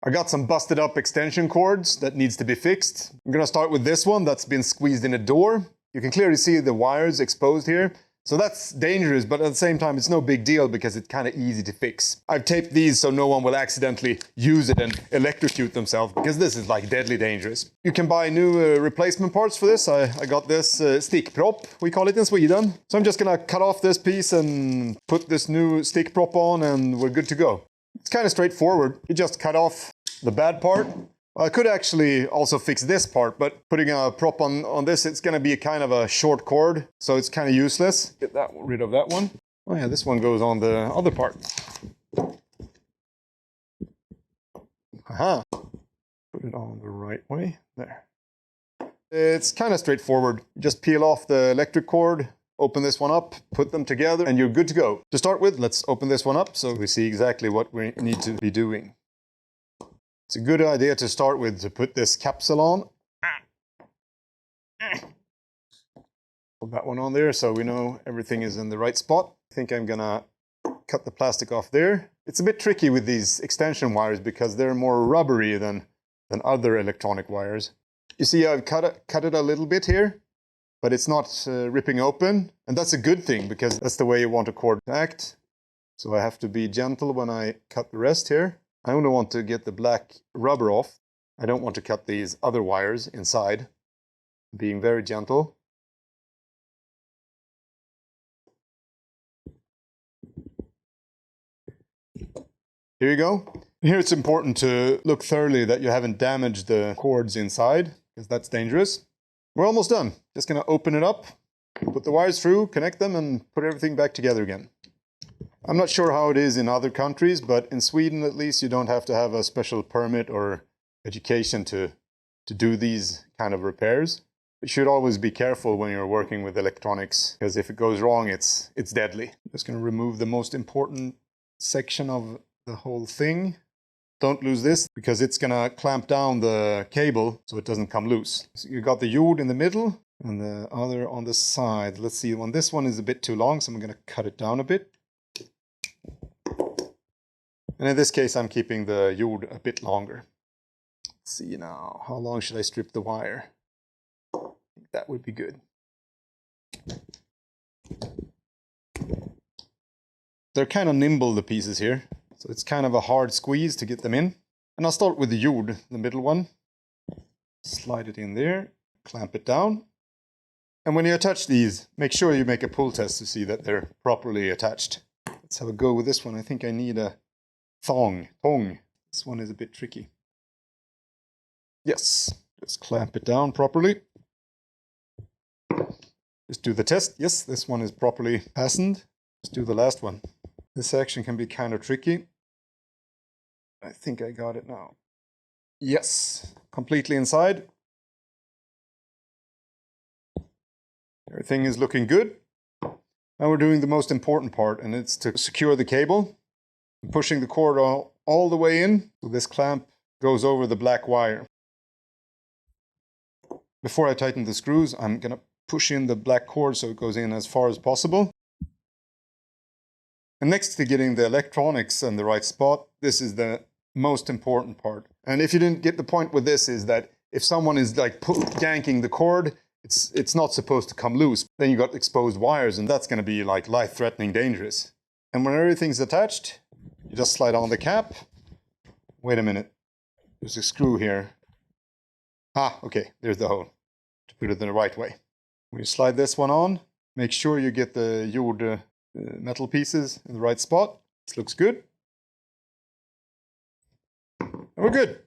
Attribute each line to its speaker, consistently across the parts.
Speaker 1: I got some busted up extension cords that needs to be fixed. I'm gonna start with this one that's been squeezed in a door. You can clearly see the wires exposed here. So that's dangerous, but at the same time, it's no big deal because it's kind of easy to fix. I've taped these so no one will accidentally use it and electrocute themselves, because this is like deadly dangerous. You can buy new replacement parts for this. I got this stick prop, we call it in Sweden. So I'm just gonna cut off this piece and put this new stick prop on and we're good to go. It's kind of straightforward. You just cut off the bad part. I could actually also fix this part, but putting a prop on this, it's going to be a kind of a short cord, so it's kind of useless. Get rid of that one. Oh yeah, this one goes on the other part. Aha. Put it on the right way. There. It's kind of straightforward. Just peel off the electric cord, open this one up, put them together, and you're good to go. To start with, let's open this one up so we see exactly what we need to be doing. It's a good idea to start with to put this capsule on. Put that one on there so we know everything is in the right spot. I think I'm gonna cut the plastic off there. It's a bit tricky with these extension wires because they're more rubbery than other electronic wires. You see I've cut it a little bit here, but it's not ripping open. And that's a good thing because that's the way you want a cord to act. So I have to be gentle when I cut the rest here. I only want to get the black rubber off. I don't want to cut these other wires inside. Being very gentle. Here you go. Here it's important to look thoroughly that you haven't damaged the cords inside, because that's dangerous. We're almost done. Just gonna open it up, put the wires through, connect them, and put everything back together again. I'm not sure how it is in other countries, but in Sweden at least you don't have to have a special permit or education to do these kind of repairs. You should always be careful when you're working with electronics, because if it goes wrong, it's deadly. I'm just going to remove the most important section of the whole thing. Don't lose this, because it's going to clamp down the cable so it doesn't come loose. So you got the jord in the middle and the other on the side. Let's see, this one is a bit too long, so I'm going to cut it down a bit. And in this case, I'm keeping the jord a bit longer. Let's see now, how long should I strip the wire? I think that would be good. They're kind of nimble, the pieces here. So it's kind of a hard squeeze to get them in. And I'll start with the jord, the middle one. Slide it in there, clamp it down. And when you attach these, make sure you make a pull test to see that they're properly attached. Let's have a go with this one. I think I need a thong. This one is a bit tricky. Yes, just clamp it down properly. Just do the test. Yes, this one is properly fastened. Let's do the last one. This section can be kind of tricky. I think I got it now. Yes, completely inside. Everything is looking good. Now we're doing the most important part, and it's to secure the cable. I'm pushing the cord all the way in, so this clamp goes over the black wire. Before I tighten the screws, I'm going to push in the black cord so it goes in as far as possible. And next to getting the electronics in the right spot, this is the most important part. And if you didn't get the point with this, is that if someone is like yanking the cord, it's not supposed to come loose. Then you got exposed wires, and that's going to be like life-threatening dangerous. And when everything's attached, you just slide on the cap. Wait a minute. There's a screw here. Ah, okay, there's the hole. To put it in the right way. When you slide this one on, make sure you get the jord metal pieces in the right spot. This looks good. And we're good.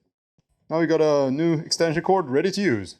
Speaker 1: Now we got a new extension cord ready to use.